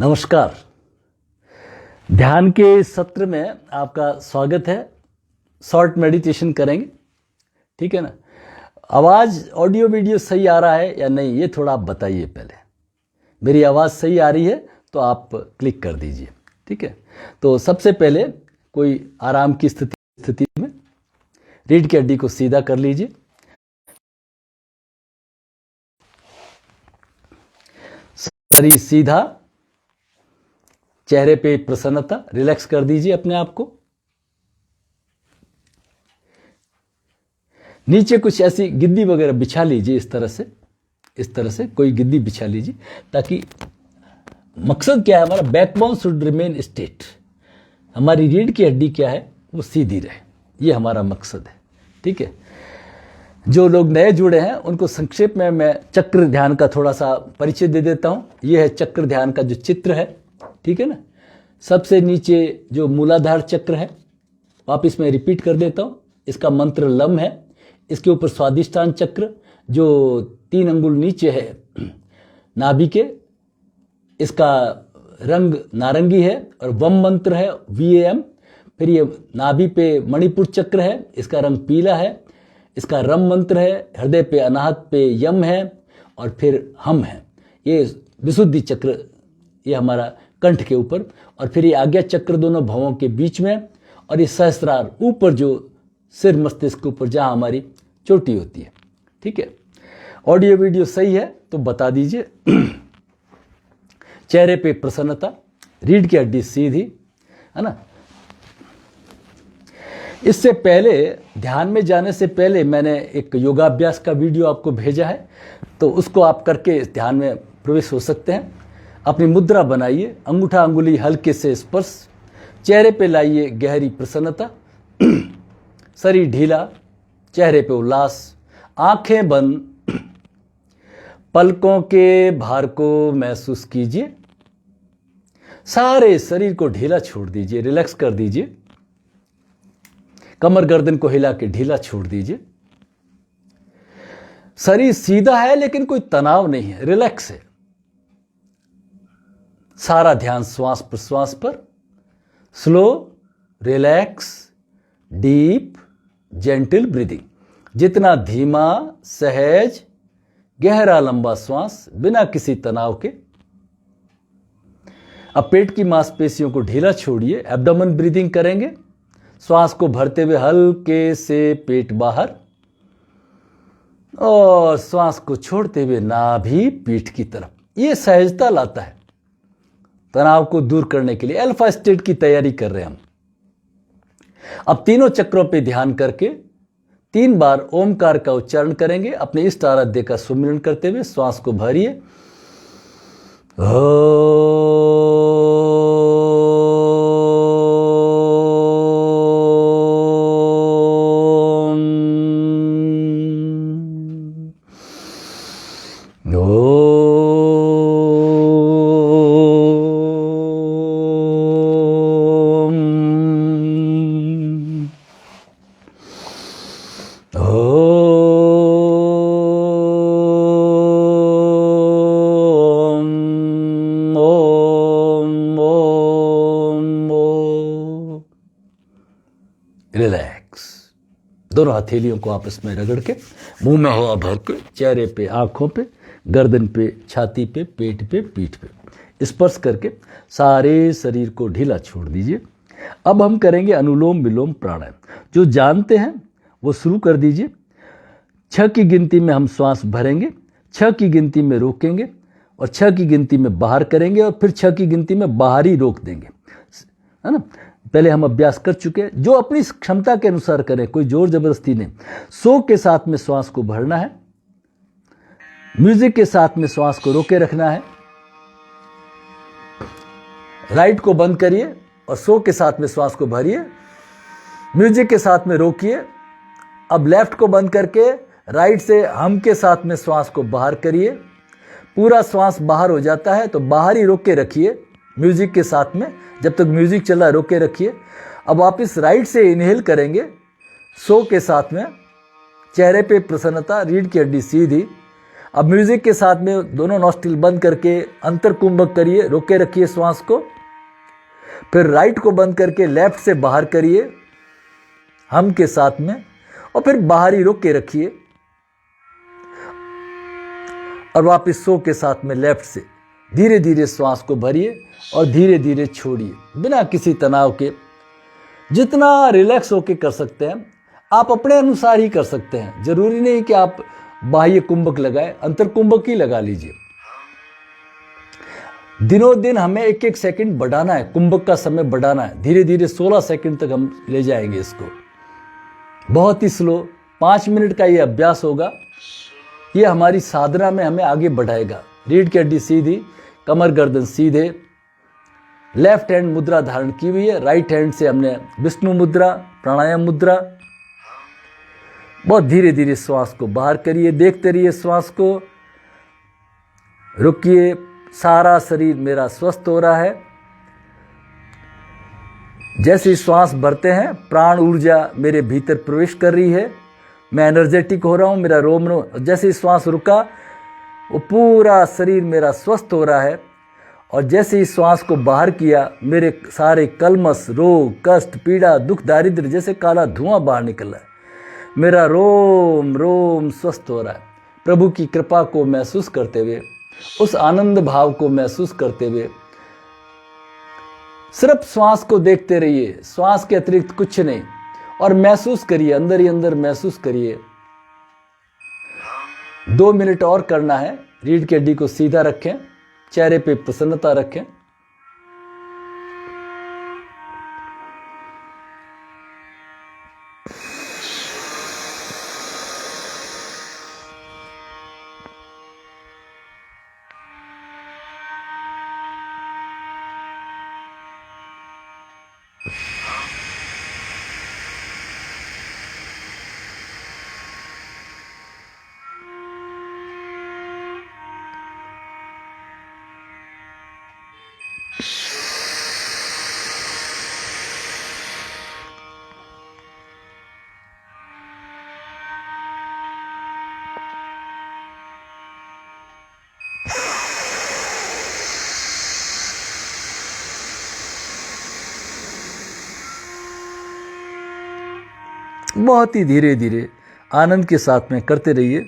नमस्कार। ध्यान के सत्र में आपका स्वागत है। शॉर्ट मेडिटेशन करेंगे, ठीक है ना। आवाज़ ऑडियो वीडियो सही आ रहा है या नहीं, ये थोड़ा आप बताइए। पहले मेरी आवाज़ सही आ रही है तो आप क्लिक कर दीजिए, ठीक है। तो सबसे पहले कोई आराम की स्थिति में रीढ़ की हड्डी को सीधा कर लीजिए। शरीर सीधा, चेहरे पे प्रसन्नता, रिलैक्स कर दीजिए अपने आप को। नीचे कुछ ऐसी गिद्दी वगैरह बिछा लीजिए, इस तरह से कोई गिद्दी बिछा लीजिए, ताकि मकसद क्या है हमारा, बैकबोन शुड रिमेन स्ट्रेट। हमारी रीढ़ की हड्डी क्या है, वो सीधी रहे, ये हमारा मकसद है, ठीक है। जो लोग नए जुड़े हैं उनको संक्षेप में मैं चक्र ध्यान का थोड़ा सा परिचय दे देता हूँ। ये है चक्र ध्यान का जो चित्र है, ठीक है ना। सबसे नीचे जो मूलाधार चक्र है, वापिस मैं रिपीट कर देता हूँ, इसका मंत्र लम है। इसके ऊपर स्वादिष्टान चक्र जो 3 अंगुल नीचे है नाभि के, इसका रंग नारंगी है और वम मंत्र है VAM। फिर ये नाभि पे मणिपुर चक्र है, इसका रंग पीला है। इसका रम मंत्र है, हृदय पे अनाहत पे यम है और फिर हम है। ये विशुद्धि चक्र, ये हमारा कंठ के ऊपर, और फिर ये आज्ञा चक्र दोनों भवों के बीच में, और ये सहस्त्रार ऊपर जो सिर मस्तिष्क के ऊपर जहाँ हमारी चोटी होती है, ठीक है। ऑडियो वीडियो सही है तो बता दीजिए। चेहरे पे प्रसन्नता, रीढ़ की हड्डी सीधी, है ना। इससे पहले, ध्यान में जाने से पहले मैंने एक योगाभ्यास का वीडियो आपको भेजा है, तो उसको आप करके इस ध्यान में प्रवेश हो सकते हैं। अपनी मुद्रा बनाइए, अंगूठा अंगुली हल्के से स्पर्श, चेहरे पे लाइए गहरी प्रसन्नता, शरीर ढीला, चेहरे पे उल्लास, आंखें बंद, पलकों के भार को महसूस कीजिए। सारे शरीर को ढीला छोड़ दीजिए, रिलैक्स कर दीजिए। कमर गर्दन को हिला के ढीला छोड़ दीजिए। शरीर सीधा है लेकिन कोई तनाव नहीं है, रिलैक्स है। सारा ध्यान श्वास प्रश्वास पर। Slow, relax, deep, gentle breathing. जितना धीमा, सहज, गहरा लंबा श्वास बिना किसी तनाव के। अब पेट की मांसपेशियों को ढीला छोड़िए, एब्डोमेन ब्रीदिंग करेंगे। श्वास को भरते हुए हल्के से पेट बाहर, और श्वास को छोड़ते हुए नाभि पीठ की तरफ। ये सहजता लाता है, तनाव को दूर करने के लिए अल्फा स्टेट की तैयारी कर रहे हैं हम। अब तीनों चक्रों पे ध्यान करके 3 बार ओमकार का उच्चारण करेंगे। अपने इष्ट आराध्य का सुमिरन करते हुए श्वास को भरिए। रिलैक्स। दोनों हथेलियों को आपस में रगड़ के, मुंह में हवा भर के, चेहरे पे, आंखों पे, गर्दन पे, छाती पे, पेट पे, पीठ पे स्पर्श करके सारे शरीर को ढीला छोड़ दीजिए। अब हम करेंगे अनुलोम विलोम प्राणायाम। जो जानते हैं वो शुरू कर दीजिए। 6 की गिनती में हम श्वास भरेंगे, 6 की गिनती में रोकेंगे, और 6 की गिनती में बाहर करेंगे, और फिर 6 की गिनती में बाहर ही रोक देंगे, है ना। पहले हम अभ्यास कर चुके हैं। जो अपनी क्षमता के अनुसार करें, कोई जोर जबरदस्ती नहीं। सो के साथ में श्वास को भरना है, म्यूजिक के साथ में श्वास को रोके रखना है। राइट को बंद करिए और सो के साथ में श्वास को भरिए, म्यूजिक के साथ में रोकिए। अब लेफ्ट को बंद करके राइट से हम के साथ में श्वास को बाहर करिए। पूरा श्वास बाहर हो जाता है तो बाहर ही रोक के रखिए म्यूजिक के साथ में, जब तक म्यूजिक चल रहा है रोक के रखिए। अब वापिस राइट से इनहेल करेंगे सो के साथ में, चेहरे पे प्रसन्नता, रीढ़ की हड्डी सीधी। अब म्यूजिक के साथ में दोनों नॉस्ट्रिल बंद करके अंतर कुंभक करिए, रोके रखिए श्वास को। फिर राइट को बंद करके लेफ्ट से बाहर करिए हम के साथ में, और फिर बाहर ही रोक के रखिए, और वापस सो के साथ में लेफ्ट से धीरे धीरे श्वास को भरिए और धीरे धीरे छोड़िए बिना किसी तनाव के। जितना रिलैक्स होके कर सकते हैं आप अपने अनुसार ही कर सकते हैं, जरूरी नहीं कि आप बाह्य कुंभक लगाए, अंतर कुंभक ही लगा लीजिए। दिनों दिन हमें एक एक सेकंड बढ़ाना है, कुंभक का समय बढ़ाना है, धीरे धीरे 16 सेकंड तक हम ले जाएंगे इसको, बहुत ही स्लो। 5 मिनट का ये अभ्यास होगा, ये हमारी साधना में हमें आगे बढ़ाएगा। रीढ़ की हड्डी सीधी, कमर गर्दन सीधे, लेफ्ट हैंड मुद्रा धारण की हुई है, राइट हैंड से हमने विष्णु मुद्रा, प्राणायाम मुद्रा। बहुत धीरे धीरे श्वास को बाहर करिए, देखते रहिए श्वास को, रुकिए। सारा शरीर मेरा स्वस्थ हो रहा है। जैसे ही श्वास भरते हैं प्राण ऊर्जा मेरे भीतर प्रवेश कर रही है, मैं एनर्जेटिक हो रहा हूं, मेरा रोम जैसे ही श्वास रुका वो पूरा शरीर मेरा स्वस्थ हो रहा है। और जैसे ही श्वास को बाहर किया मेरे सारे कलमश, रोग, कष्ट, पीड़ा, दुख, दारिद्र्य जैसे काला धुआं बाहर निकल रहा है। मेरा रोम रोम स्वस्थ हो रहा है। प्रभु की कृपा को महसूस करते हुए, उस आनंद भाव को महसूस करते हुए सिर्फ श्वास को देखते रहिए, श्वास के अतिरिक्त कुछ नहीं, और महसूस करिए, अंदर ही अंदर महसूस करिए। 2 मिनट और करना है। रीढ़ की हड्डी को सीधा रखें, चेहरे पे प्रसन्नता रखें। बहुत ही धीरे धीरे आनंद के साथ में करते रहिए।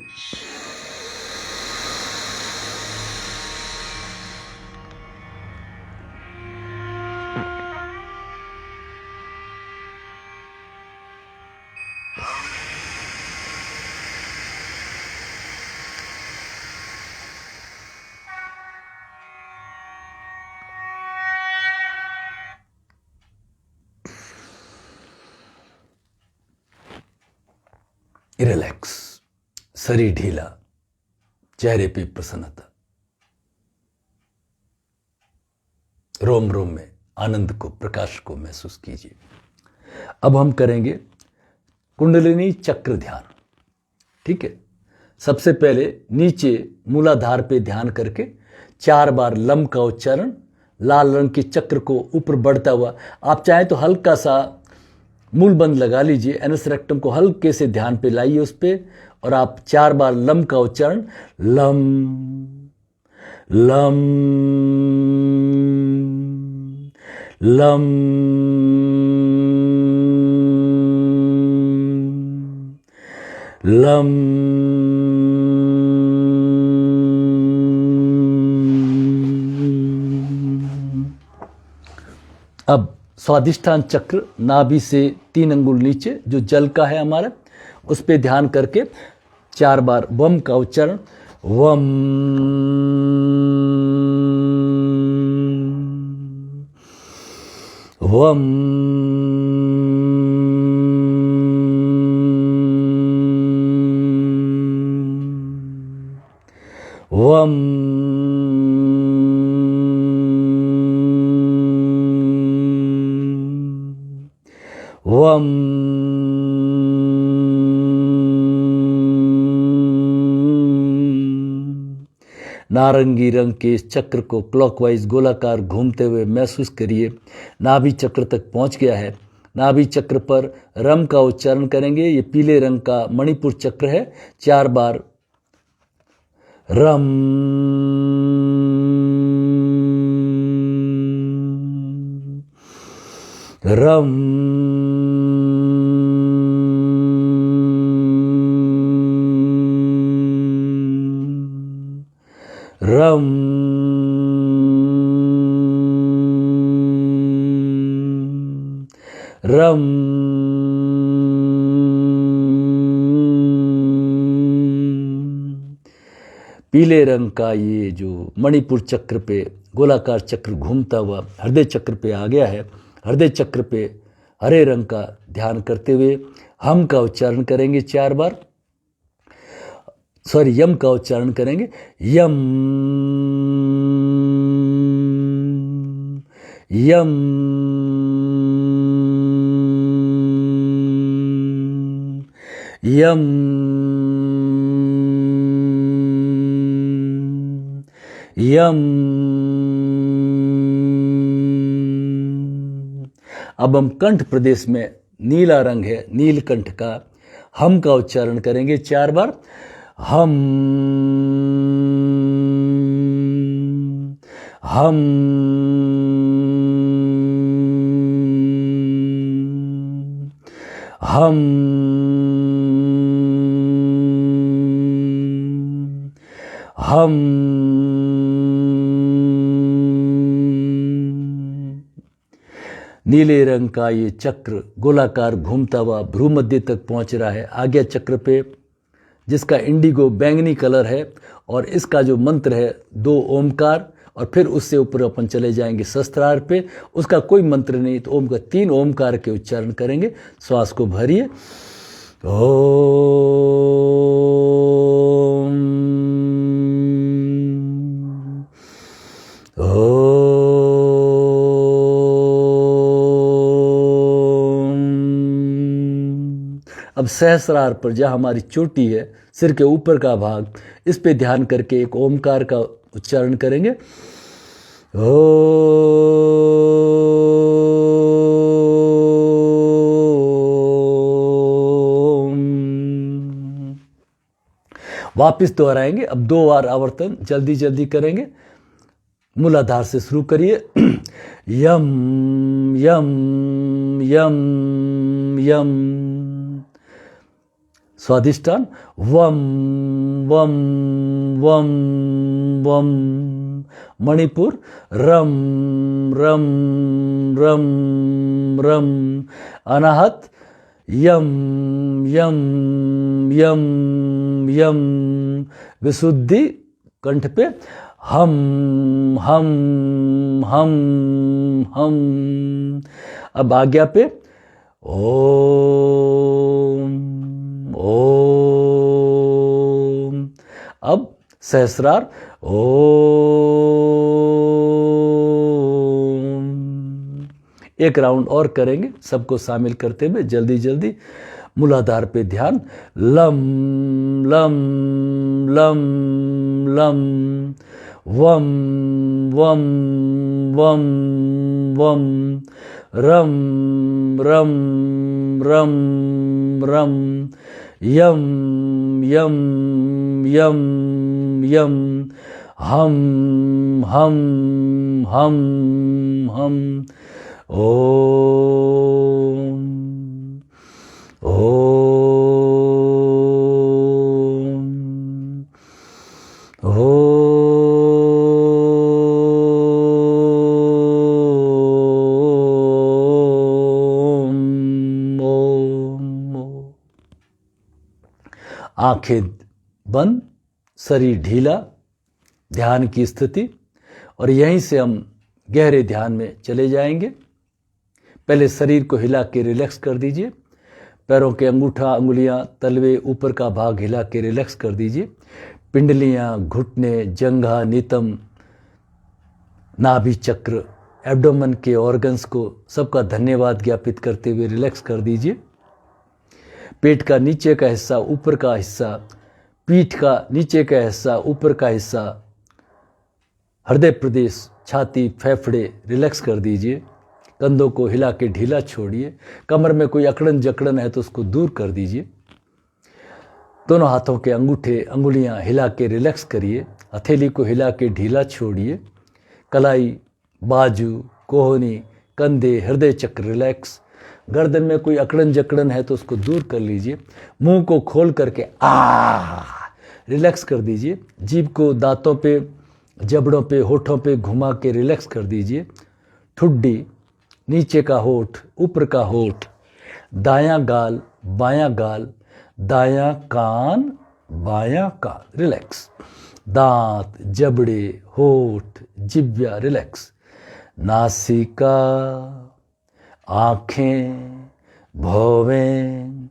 रिलैक्स, शरीर ढीला, चेहरे पे प्रसन्नता, रोम रोम में आनंद को, प्रकाश को महसूस कीजिए। अब हम करेंगे कुंडलिनी चक्र ध्यान। ठीक है, सबसे पहले नीचे मूलाधार पे ध्यान करके 4 बार लम का उच्चारण, लाल रंग के चक्र को ऊपर बढ़ता हुआ, आप चाहें तो हल्का सा मूल बंद लगा लीजिए, एनस रेक्टम को हल्के से ध्यान पे लाइए उस पे, और आप 4 बार लम का उच्चारण, लम लम लम लम अब स्वादिष्ठान चक्र, नाभि से 3 अंगुल नीचे जो जल का है हमारा, उस पे ध्यान करके 4 बार वम का उच्चारण, वम वम वम वम नारंगी रंग के इस चक्र को क्लॉकवाइज गोलाकार घूमते हुए महसूस करिए, नाभि चक्र तक पहुंच गया है। नाभि चक्र पर रम का उच्चारण करेंगे, ये पीले रंग का मणिपुर चक्र है। 4 बार रम रम रम रम पीले रंग का ये जो मणिपुर चक्र पे गोलाकार चक्र घूमता हुआ हृदय चक्र पे आ गया है। हृदय चक्र पे हरे रंग का ध्यान करते हुए हम का उच्चारण करेंगे 4 बार, सॉरी यम का उच्चारण करेंगे। यम यम यम यम। अब हम कंठ प्रदेश में नीला रंग है, नीलकंठ का हम का उच्चारण करेंगे 4 बार। हम हम हम हम नीले रंग का ये चक्र गोलाकार घूमता हुआ भ्रूमध्य तक पहुंच रहा है, आज्ञा चक्र पे, जिसका इंडिगो बैंगनी कलर है। और इसका जो मंत्र है 2 ओमकार, और फिर उससे ऊपर अपन चले जाएंगे सहस्त्रार पे, उसका कोई मंत्र नहीं, तो ओम का 3 ओमकार के उच्चारण करेंगे। श्वास को भरिए। अब सहस्रार पर जहाँ हमारी चोटी है, सिर के ऊपर का भाग, इस पे ध्यान करके एक ओमकार का उच्चारण करेंगे। वापिस दोहराएंगे। अब 2 बार आवर्तन जल्दी जल्दी करेंगे। मूलाधार से शुरू करिए। यम यम यम यम। स्वादिष्टान वम वम वम वम। मणिपुर रम रम रम रम। अनाहत यम यम यम यम। विशुद्धि कंठ पे हम हम हम हम। अब आज्ञा पे ओम ओम। अब सहस्रार ओम। एक राउंड और करेंगे, सबको शामिल करते हुए जल्दी जल्दी। मूलाधार पे ध्यान। Lump lump lump lump. वम वम वम वम। रम रम रम रम। यम यम यम यम। हम हम हम हम। ओम ओम ओम। आंखें बंद, शरीर ढीला, ध्यान की स्थिति, और यहीं से हम गहरे ध्यान में चले जाएंगे। पहले शरीर को हिला के रिलैक्स कर दीजिए। पैरों के अंगूठा, अंगुलियां, तलवे, ऊपर का भाग हिला के रिलैक्स कर दीजिए। पिंडलियां, घुटने, जंघा, नितंब, नाभि चक्र, एब्डोमेन के ऑर्गन्स को सबका धन्यवाद ज्ञापित करते हुए रिलैक्स कर दीजिए। पेट का नीचे का हिस्सा, ऊपर का हिस्सा, पीठ का नीचे का हिस्सा, ऊपर का हिस्सा, हृदय प्रदेश, छाती, फेफड़े रिलैक्स कर दीजिए। कंधों को हिला के ढीला छोड़िए। कमर में कोई अकड़न जकड़न है तो उसको दूर कर दीजिए। दोनों हाथों के अंगूठे अंगुलियां हिला के रिलैक्स करिए। हथेली को हिला के ढीला छोड़िए। कलाई, बाजू, कोहनी, कंधे, हृदय चक्र रिलैक्स। गर्दन में कोई अकड़न जकड़न है तो उसको दूर कर लीजिए। मुंह को खोल करके रिलैक्स कर दीजिए। जीभ को दांतों पे, जबड़ों पे, होठों पे घुमा के रिलैक्स कर दीजिए। ठुड्डी, नीचे का होठ, ऊपर का होठ, दायां गाल, बायां गाल, दायां कान, बायां कान रिलैक्स। दांत, जबड़े, होठ, जिह्वा रिलैक्स। नासिका, आँखें, भौवें,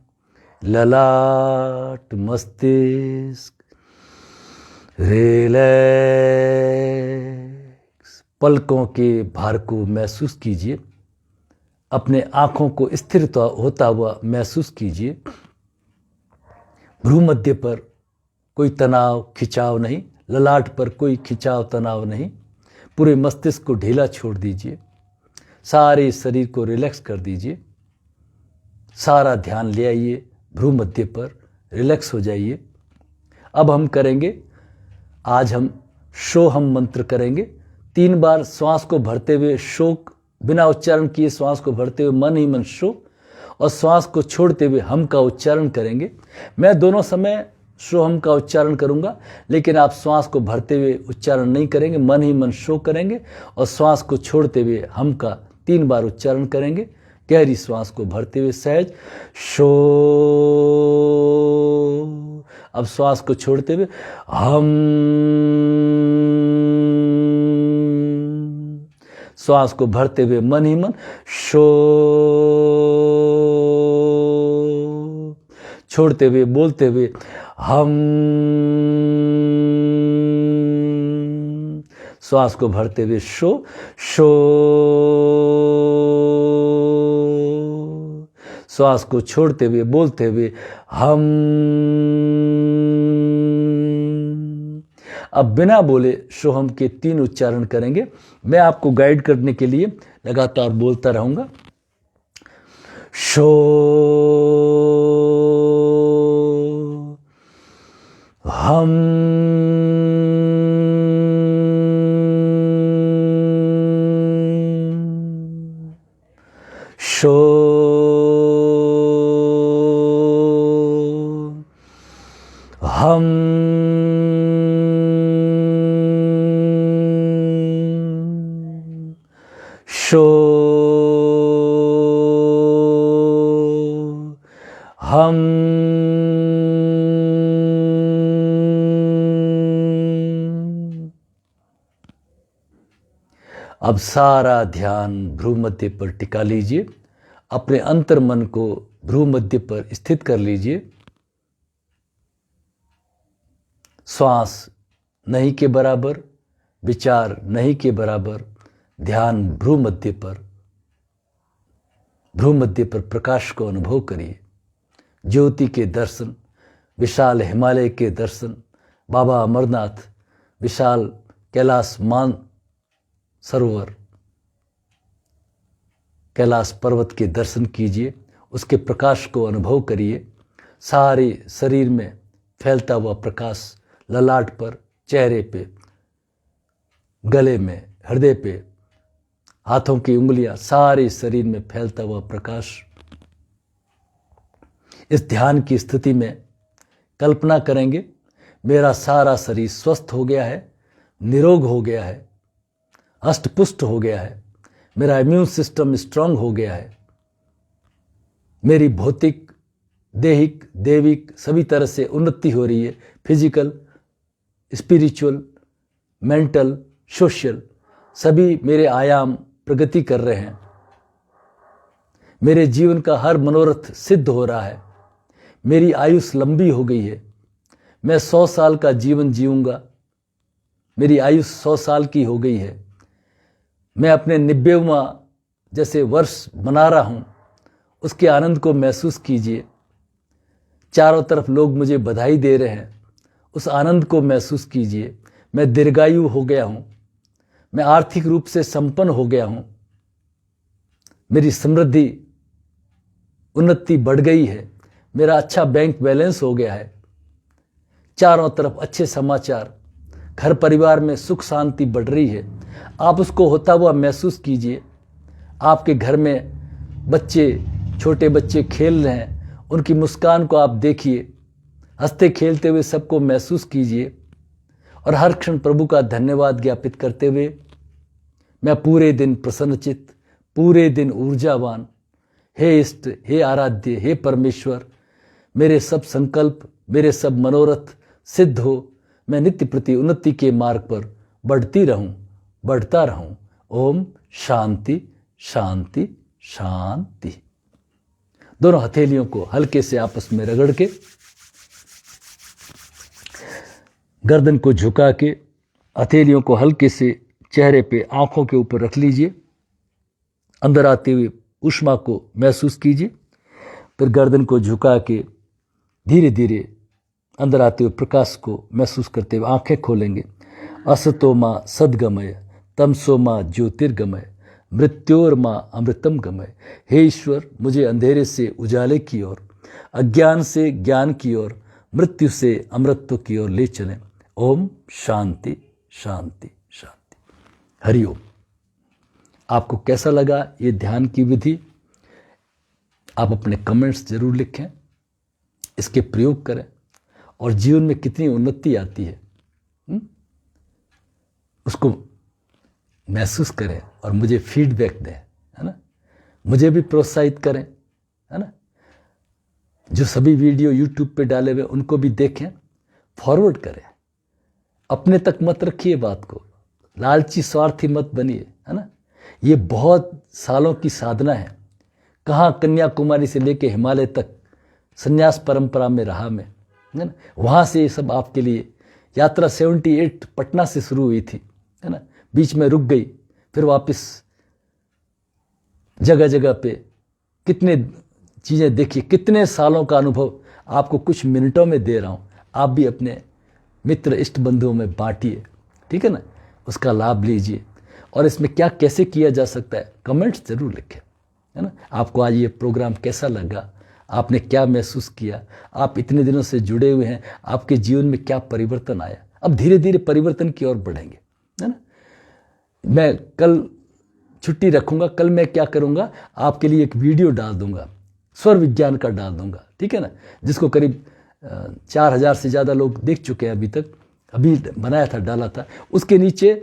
ललाट, मस्तिष्क रिलैक्स। पलकों के भार को महसूस कीजिए। अपने आँखों को स्थिर होता हुआ महसूस कीजिए। भ्रूमध्य पर कोई तनाव खिंचाव नहीं, ललाट पर कोई खिंचाव तनाव नहीं। पूरे मस्तिष्क को ढीला छोड़ दीजिए। सारे शरीर को रिलैक्स कर दीजिए। सारा ध्यान ले आइए भ्रूमध्य पर, रिलैक्स हो जाइए। अब हम करेंगे, आज हम सोहम मंत्र करेंगे। 3 बार श्वास को भरते हुए शो, बिना उच्चारण किए श्वास को भरते हुए मन ही मन शो, और श्वास को छोड़ते हुए हम का उच्चारण करेंगे। मैं दोनों समय सोहम का उच्चारण करूंगा, लेकिन आप श्वास को भरते हुए उच्चारण नहीं करेंगे, मन ही मन शो करेंगे और श्वास को छोड़ते हुए हम का 3 बार उच्चारण करेंगे। गहरी श्वास को भरते हुए सहज शो। अब श्वास को छोड़ते हुए हम। श्वास को भरते हुए मन ही मन शो। छोड़ते हुए बोलते हुए हम। श्वास को भरते हुए शो शो। श्वास को छोड़ते हुए बोलते हुए हम। अब बिना बोले सोहम के 3 उच्चारण करेंगे। मैं आपको गाइड करने के लिए लगातार बोलता रहूंगा। शो हम। शो हम। शो हम। अब सारा ध्यान भ्रूमध्य पर टिका लीजिए। अपने अंतर मन को भ्रूमध्य पर स्थित कर लीजिए। श्वास नहीं के बराबर, विचार नहीं के बराबर, ध्यान भ्रूमध्य पर। भ्रूमध्य पर प्रकाश को अनुभव करिए। ज्योति के दर्शन, विशाल हिमालय के दर्शन, बाबा अमरनाथ, विशाल कैलाश मान सरोवर, कैलाश पर्वत के दर्शन कीजिए। उसके प्रकाश को अनुभव करिए। सारे शरीर में फैलता हुआ प्रकाश, ललाट पर, चेहरे पे, गले में, हृदय पे, हाथों की उंगलियां, सारे शरीर में फैलता हुआ प्रकाश। इस ध्यान की स्थिति में कल्पना करेंगे मेरा सारा शरीर स्वस्थ हो गया है, निरोग हो गया है, हष्ट-पुष्ट हो गया है। मेरा इम्यून सिस्टम स्ट्रांग हो गया है। मेरी भौतिक, देहिक, दैविक सभी तरह से उन्नति हो रही है। फिजिकल, स्पिरिचुअल, मेंटल, सोशल, सभी मेरे आयाम प्रगति कर रहे हैं। मेरे जीवन का हर मनोरथ सिद्ध हो रहा है। मेरी आयुष लंबी हो गई है। मैं 100 साल का जीवन जीऊंगा। मेरी आयुष 100 साल की हो गई है। मैं अपने 90वां जैसे वर्ष मना रहा हूं, उसके आनंद को महसूस कीजिए। चारों तरफ लोग मुझे बधाई दे रहे हैं, उस आनंद को महसूस कीजिए। मैं दीर्घायु हो गया हूं। मैं आर्थिक रूप से संपन्न हो गया हूं। मेरी समृद्धि, उन्नति बढ़ गई है। मेरा अच्छा बैंक बैलेंस हो गया है। चारों तरफ अच्छे समाचार, घर परिवार में सुख शांति बढ़ रही है, आप उसको होता हुआ महसूस कीजिए। आपके घर में बच्चे, छोटे बच्चे खेल रहे हैं, उनकी मुस्कान को आप देखिए, हंसते खेलते हुए सबको महसूस कीजिए और हर क्षण प्रभु का धन्यवाद ज्ञापित करते हुए मैं पूरे दिन प्रसन्नचित्त, पूरे दिन ऊर्जावान, हे इष्ट, हे आराध्य, हे परमेश्वर, मेरे सब संकल्प, मेरे सब मनोरथ सिद्ध हो, मैं नित्य प्रति उन्नति के मार्ग पर बढ़ती रहूं, बढ़ता रहूं। ओम शांति शांति शांति। दोनों हथेलियों को हल्के से आपस में रगड़ के, गर्दन को झुका के, हथेलियों को हल्के से चेहरे पे, आंखों के ऊपर रख लीजिए। अंदर आते हुए ऊष्मा को महसूस कीजिए। फिर गर्दन को झुका के धीरे धीरे अंदर आते हुए प्रकाश को महसूस करते हुए आंखें खोलेंगे। असतो मां सद्गमय, तमसो मां ज्योतिर्गमय, मृत्योर्मा अमृतम गमय। हे ईश्वर, मुझे अंधेरे से उजाले की ओर, अज्ञान से ज्ञान की ओर, मृत्यु से अमृतत्व की ओर ले चलें। ओम शांति शांति शांति। हरिओम। आपको कैसा लगा ये ध्यान की विधि? आप अपने कमेंट्स जरूर लिखें, इसके प्रयोग करें और जीवन में कितनी उन्नति आती है उसको महसूस करें और मुझे फीडबैक दें, है ना। मुझे भी प्रोत्साहित करें, है ना। जो सभी वीडियो यूट्यूब पे डाले हुए उनको भी देखें, फॉरवर्ड करें। अपने तक मत रखिए बात को, लालची स्वार्थी मत बनिए, है ना। ये बहुत सालों की साधना है। कहाँ कन्याकुमारी से लेके हिमालय तक संन्यास परंपरा में रहा मैं, है ना। वहाँ से ये सब आपके लिए यात्रा 78 पटना से शुरू हुई थी, है ना। बीच में रुक गई, फिर वापस जगह जगह पे कितने चीज़ें देखिए, कितने सालों का अनुभव आपको कुछ मिनटों में दे रहा हूँ। आप भी अपने मित्र इष्ट बंधुओं में बांटिए, ठीक है ना। उसका लाभ लीजिए और इसमें क्या कैसे किया जा सकता है कमेंट्स जरूर लिखें, है ना। आपको आज ये प्रोग्राम कैसा लगा, आपने क्या महसूस किया, आप इतने दिनों से जुड़े हुए हैं, आपके जीवन में क्या परिवर्तन आया। अब धीरे धीरे परिवर्तन की ओर बढ़ेंगे, है ना। मैं कल छुट्टी रखूंगा, कल मैं क्या करूंगा, आपके लिए एक वीडियो डाल दूंगा, स्वर विज्ञान का डाल दूंगा, ठीक है ना, जिसको करीब 4000 से ज़्यादा लोग देख चुके हैं अभी तक। अभी बनाया था, डाला था। उसके नीचे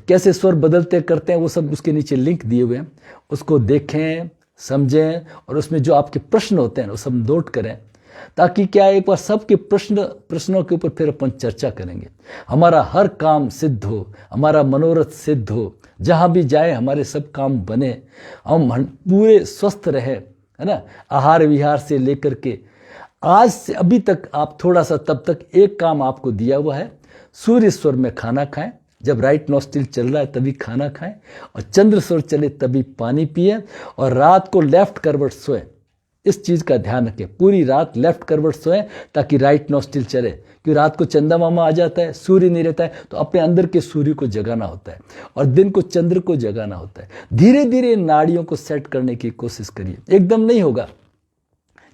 कैसे स्वर बदलते करते हैं वो सब उसके नीचे लिंक दिए हुए हैं, उसको देखें, समझें और उसमें जो आपके प्रश्न होते हैं वो सब नोट करें, ताकि क्या एक बार सबके प्रश्नों के ऊपर फिर अपन चर्चा करेंगे। हमारा हर काम सिद्ध हो, हमारा मनोरथ सिद्ध हो, जहाँ भी जाए हमारे सब काम बने, हम पूरे स्वस्थ रहे, है ना। आहार विहार से लेकर के आज से अभी तक आप थोड़ा सा, तब तक एक काम आपको दिया हुआ है, सूर्य स्वर में खाना खाएं। जब राइट नॉस्ट्रिल चल रहा है तभी खाना खाएं और चंद्र स्वर चले तभी पानी पिए और रात को लेफ्ट करवट सोएं। इस चीज का ध्यान रखें, पूरी रात लेफ्ट करवट सोएं ताकि राइट नॉस्ट्रिल चले, क्योंकि रात को चंदा मामा आ जाता है, सूर्य नहीं रहता है, तो अपने अंदर के सूर्य को जगाना होता है और दिन को चंद्र को जगाना होता है। धीरे धीरे नाड़ियों को सेट करने की कोशिश करिए, एकदम नहीं होगा,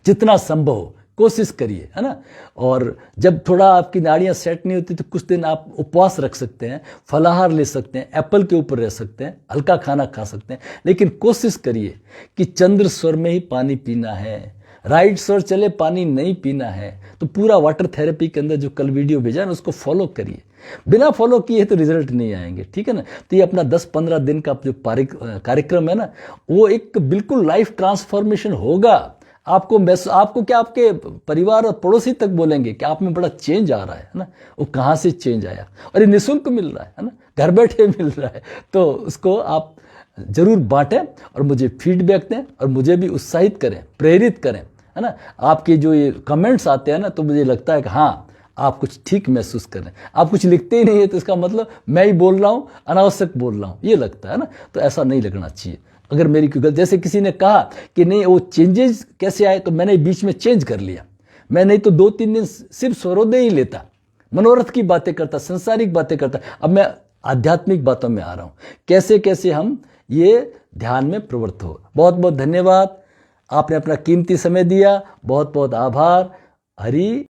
जितना संभव हो कोशिश करिए, है ना। और जब थोड़ा आपकी नाड़ियां सेट नहीं होती तो कुछ दिन आप उपवास रख सकते हैं, फलाहार ले सकते हैं, एप्पल के ऊपर रह सकते हैं, हल्का खाना खा सकते हैं, लेकिन कोशिश करिए कि चंद्र स्वर में ही पानी पीना है। राइट स्वर चले पानी नहीं पीना है, तो पूरा वाटर थेरेपी के अंदर जो कल वीडियो भेजा है उसको फॉलो करिए। बिना फॉलो किए तो रिजल्ट नहीं आएंगे, ठीक है ना। तो ये अपना 10-15 दिन का जो कार्यक्रम है ना, वो एक बिल्कुल लाइफ ट्रांसफॉर्मेशन होगा। आपको क्या आपके परिवार और पड़ोसी तक बोलेंगे कि आप में बड़ा चेंज आ रहा है ना। वो कहाँ से चेंज आया, और ये निःशुल्क मिल रहा है ना, घर बैठे मिल रहा है। तो उसको आप जरूर बांटें और मुझे फीडबैक दें और मुझे भी उत्साहित करें, प्रेरित करें, है ना। आपके जो ये कमेंट्स आते हैं ना, तो मुझे लगता है कि हाँ, आप कुछ ठीक महसूस कर रहे हैं। आप कुछ लिखते ही नहीं है तो इसका मतलब मैं ही बोल रहा हूँ, अनावश्यक बोल रहा हूँ, ये लगता है ना। तो ऐसा नहीं लगना चाहिए। अगर मेरी कोई गलती, जैसे किसी ने कहा कि नहीं वो चेंजेस कैसे आए, तो मैंने बीच में चेंज कर लिया। मैं नहीं तो 2-3 दिन सिर्फ स्वरोदय ही लेता, मनोरथ की बातें करता, संसारिक बातें करता। अब मैं आध्यात्मिक बातों में आ रहा हूं, कैसे कैसे हम ये ध्यान में प्रवृत्त हो। बहुत बहुत धन्यवाद, आपने अपना कीमती समय दिया, बहुत बहुत आभार। हरि